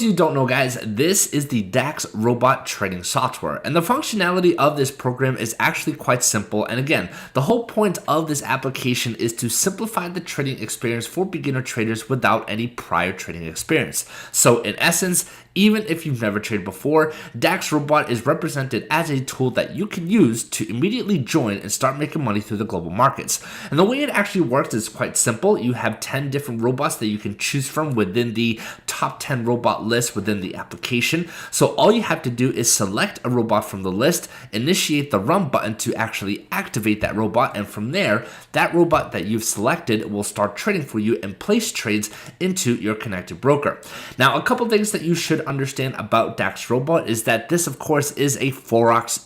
You don't know, guys, this is the Dax Robot trading software, and the functionality of this program is actually quite simple. And again, the whole point of this application is to simplify the trading experience for beginner traders without any prior trading experience. So in essence, even if you've never traded before, Dax Robot is represented as a tool that you can use to immediately join and start making money through the global markets. And the way it actually works is quite simple. You have 10 different robots that you can choose from within the top 10 robot list within the application. So all you have to do is select a robot from the list, initiate the run button to actually activate that robot, and from there, that robot that you've selected will start trading for you and place trades into your connected broker. Now, a couple things that you should understand about Dax Robot is that this, of course, is a forex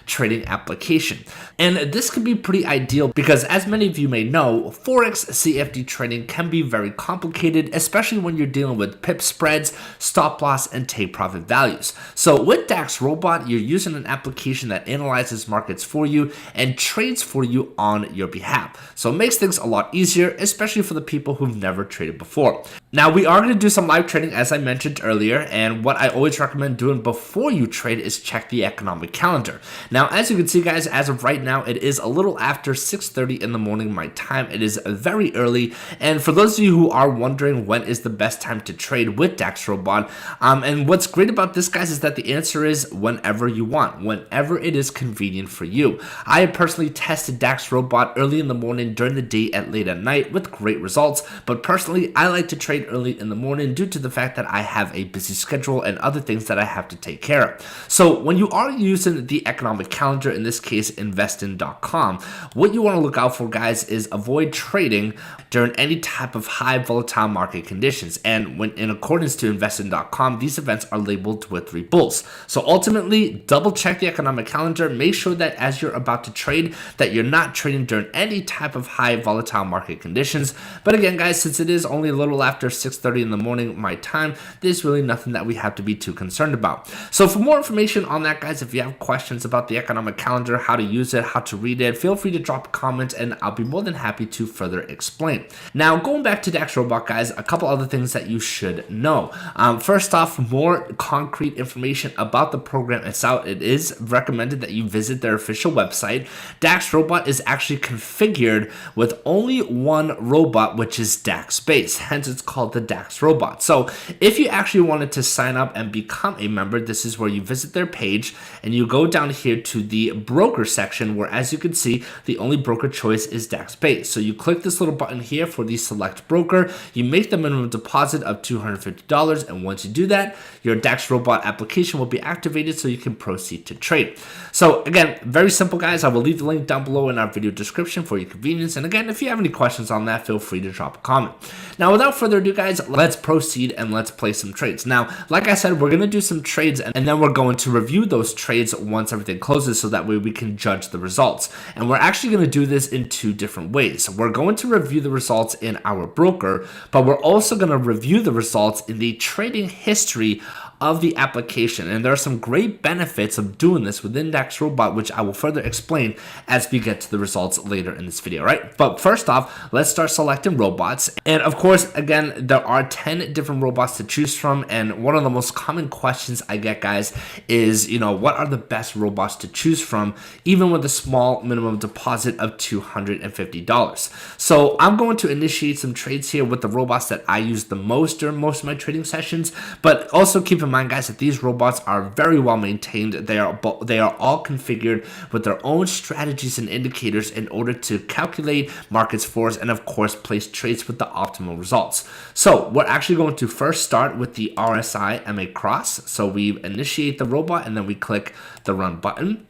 trading application. And this can be pretty ideal because, as many of you may know, forex CFD trading can be very complicated, especially when you're dealing with pip spreads, stop loss, and take profit values. So with Dax Robot, you're using an application that analyzes markets for you and trades for you on your behalf. So it makes things a lot easier, especially for the people who've never traded before. Now, we are going to do some live trading, as I mentioned earlier, and what I always recommend doing before you trade is check the economic calendar. Now, as you can see, guys, as of right now, it is a little after 6:30 in the morning my time. It is very early, and for those of you who are wondering when is the best time to trade with Dax Robot, and what's great about this, guys, is that the answer is whenever you want, whenever it is convenient for you. I have personally tested Dax Robot early in the morning, during the day, and late at night with great results, but personally, I like to trade early in the morning due to the fact that I have a busy schedule and other things that I have to take care of. So when you are using the economic calendar, in this case investing.com, what you want to look out for, guys, is avoid trading during any type of high volatile market conditions. And when in accordance to investing.com, these events are labeled with 3 bulls. So ultimately, double check the economic calendar. Make sure that as you're about to trade, that you're not trading during any type of high volatile market conditions. But again, guys, since it is only a little after 6:30 in the morning my time, there's really nothing that we have to be too concerned about. So for more information on that, guys, if you have questions about the economic calendar, how to use it, how to read it, feel free to drop a comment and I'll be more than happy to further explain. Now, going back to Dax Robot, guys, a couple other things that you should know. First off, more concrete information about the program itself. It is recommended that you visit their official website. Dax Robot is actually configured with only one robot, which is Dax Base. Hence, it's called the Dax Robot. So if you actually wanted to sign up and become a member, this is where you visit their page and you go down here to the broker section, where, as you can see, the only broker choice is Dax Base. So you click this little button here for the select broker, you make the minimum deposit of $250, and once you do that, your Dax Robot application will be activated so you can proceed to trade. So again, very simple, guys. I will leave the link down below in our video description for your convenience. And again, if you have any questions on that, feel free to drop a comment. Now, without further ado, guys, let's proceed and let's play some trades. Now, like I said, we're going to do some trades and then we're going to review those trades once everything closes so that way we can judge the results. And we're actually going to do this in 2 different ways. We're going to review the results in our broker, but we're also going to review the results in the trading history of the application. And there are some great benefits of doing this within Dax Robot, which I will further explain as we get to the results later in this video, right? But first off, let's start selecting robots. And of course, again, there are 10 different robots to choose from. And one of the most common questions I get, guys, is, what are the best robots to choose from, even with a small minimum deposit of $250? So I'm going to initiate some trades here with the robots that I use the most during most of my trading sessions, but also keep in mind, guys, that these robots are very well maintained. They are all configured with their own strategies and indicators in order to calculate markets for us and, of course, place trades with the optimal results. So we're actually going to first start with the RSI MA cross. So we initiate the robot and then we click the run button.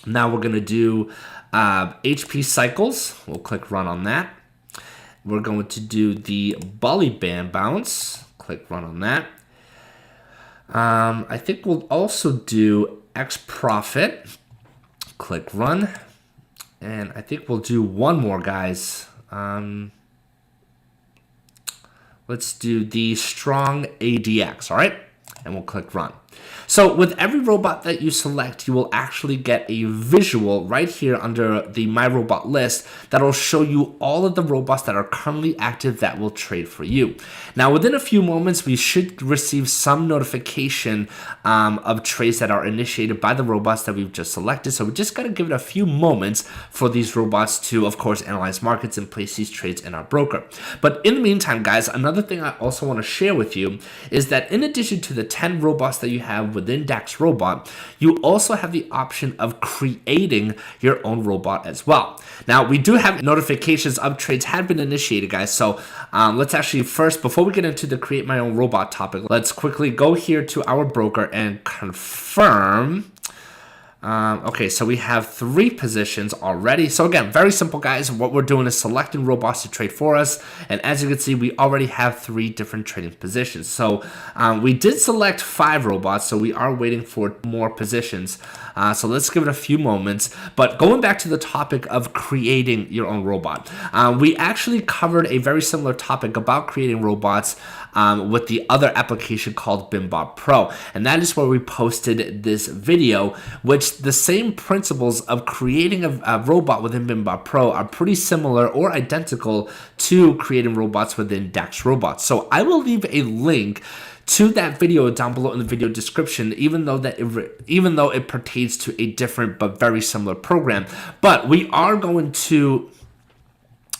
Now we're going to do HP cycles. We'll click run on that. We're going to do the Bolly band bounce. Click run on that. I think we'll also do X profit. Click run. And I think we'll do one more, guys. Let's do the strong ADX, all right? And we'll click run. So with every robot that you select, you will actually get a visual right here under the My Robot list that will show you all of the robots that are currently active that will trade for you. Now, within a few moments, we should receive some notification of trades that are initiated by the robots that we've just selected. So we just got to give it a few moments for these robots to, of course, analyze markets and place these trades in our broker. But in the meantime, guys, another thing I also want to share with you is that in addition to the 10 robots that you have within Dax Robot, you also have the option of creating your own robot as well. Now, we do have notifications of trades have been initiated, guys. So let's actually first, before we get into the create my own robot topic, let's quickly go here to our broker and confirm. Okay, so we have 3 positions already. So again, very simple, guys. What we're doing is selecting robots to trade for us. And as you can see, we already have 3 different trading positions. So we did select 5 robots, so we are waiting for more positions. So let's give it a few moments. But going back to the topic of creating your own robot, we actually covered a very similar topic about creating robots with the other application called BIMBot Pro. And that is where we posted this video, which the same principles of creating a robot within BIMBot Pro are pretty similar or identical to creating robots within Dax Robot. So I will leave a link to that video down below in the video description, even though it pertains to a different but very similar program. But we are going to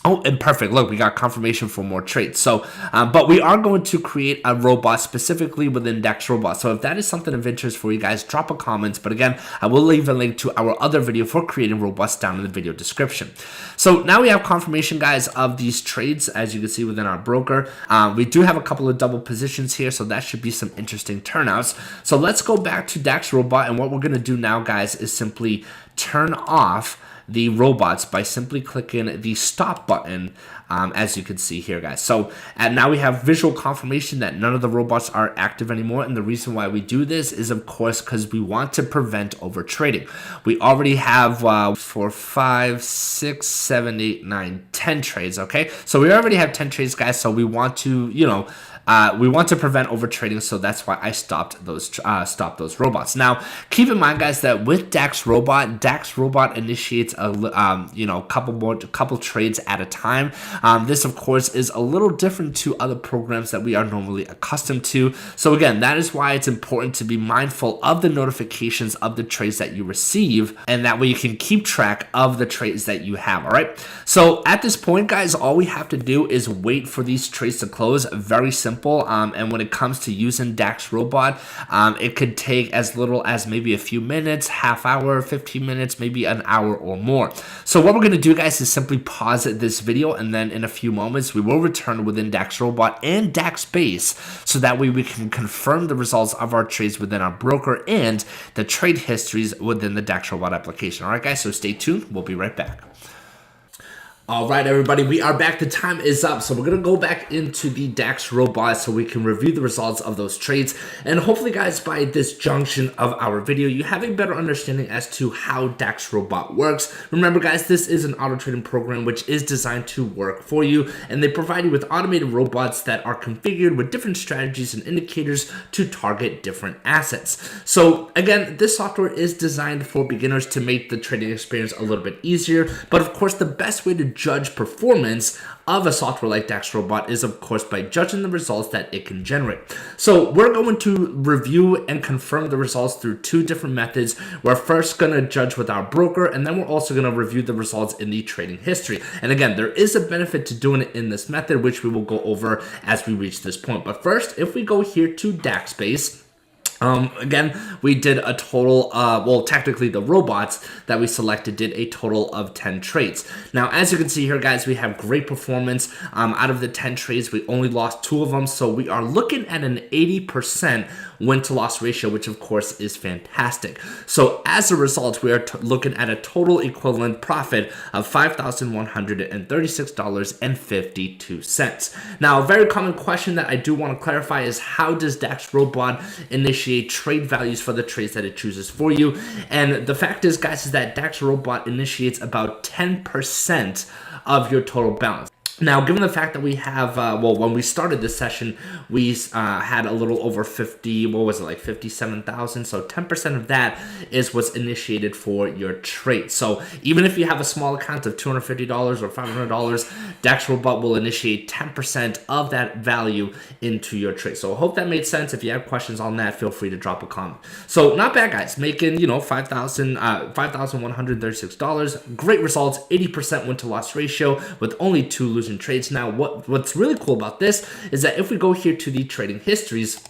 oh, and perfect. Look, we got confirmation for more trades. So, but we are going to create a robot specifically within Dax Robot. So if that is something of interest for you guys, drop a comment. But again, I will leave a link to our other video for creating robots down in the video description. So now we have confirmation, guys, of these trades, as you can see within our broker. We do have a couple of double positions here, so that should be some interesting turnouts. So let's go back to Dax Robot. And what we're going to do now, guys, is simply turn off the robots by simply clicking the stop button, as you can see here, guys. So now we have visual confirmation that none of the robots are active anymore. And the reason why we do this is, of course, because we want to prevent over trading. We already have 4, 5, 6, 7, 8, 9, 10 trades. Okay, so we already have 10 trades, guys. So we want to, we want to prevent over trading, so that's why I stopped those robots. Now, keep in mind, guys, that with Dax Robot initiates a couple trades at a time. This, of course, is a little different to other programs that we are normally accustomed to. So again, that is why it's important to be mindful of the notifications of the trades that you receive, and that way you can keep track of the trades that you have. All right. So at this point, guys, all we have to do is wait for these trades to close. Very simple. And when it comes to using Dax Robot, it could take as little as maybe a few minutes, half hour, 15 minutes, maybe an hour or more. So what we're going to do, guys, is simply pause this video, and then in a few moments we will return within Dax Robot and Dax Base, so that way we can confirm the results of our trades within our broker and the trade histories within the Dax Robot application. All right, guys, so stay tuned. We'll be right back. All right, everybody, we are back. The time is up. So we're going to go back into the Dax Robot so we can review the results of those trades. And hopefully, guys, by this junction of our video, you have a better understanding as to how Dax Robot works. Remember, guys, this is an auto trading program which is designed to work for you. And they provide you with automated robots that are configured with different strategies and indicators to target different assets. So again, this software is designed for beginners to make the trading experience a little bit easier. But of course, the best way to judge performance of a software like Dax Robot is, of course, by judging the results that it can generate. So we're going to review and confirm the results through 2 different methods. We're first going to judge with our broker, and then we're also going to review the results in the trading history. And again, there is a benefit to doing it in this method, which we will go over as we reach this point. But first, if we go here to Dax Base, again, we did a total, well, technically the robots that we selected did a total of 10 trades. Now, as you can see here, guys, we have great performance. Out of the 10 trades, we only lost 2 of them. So we are looking at an 80% win to loss ratio, which of course is fantastic. So as a result, we are looking at a total equivalent profit of $5,136.52. Now, a very common question that I do want to clarify is, how does Dax Robot initiate trade values for the trades that it chooses for you? And the fact is, guys, is that Dax Robot initiates about 10% of your total balance. Now, given the fact that we have, well, when we started this session, we had a little over 50, what was it, like 57,000. So 10% of that is what's initiated for your trade. So even if you have a small account of $250 or $500, Daxrobot will initiate 10% of that value into your trade. So I hope that made sense. If you have questions on that, feel free to drop a comment. So not bad, guys. Making, $5,136. Great results, 80% win to loss ratio with only 2 losing trades. Now, what's really cool about this is that if we go here to the trading histories,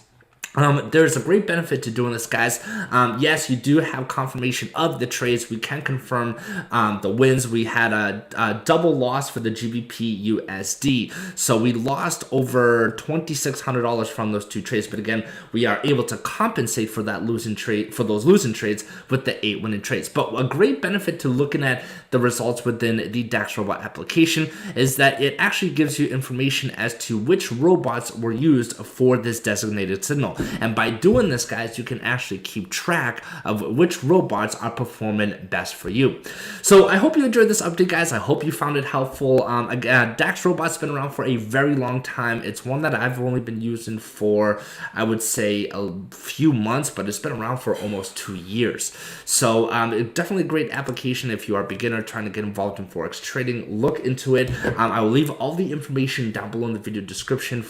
there's a great benefit to doing this, guys. Yes, you do have confirmation of the trades. We can confirm the wins. We had a double loss for the GBP USD, so we lost over $2,600 from those 2 trades. But again, we are able to compensate for that losing trade, for those losing trades, with the 8 winning trades. But a great benefit to looking at the results within the Daxrobot application is that it actually gives you information as to which robots were used for this designated signal. And by doing this, guys, you can actually keep track of which robots are performing best for you. So I hope you enjoyed this update, guys. I hope you found it helpful. Daxrobot's been around for a very long time. It's one that I've only been using for, I would say, a few months, but it's been around for almost 2 years. So it's definitely a great application if you are a beginner trying to get involved in Forex trading. Look into it. I will leave all the information down below in the video description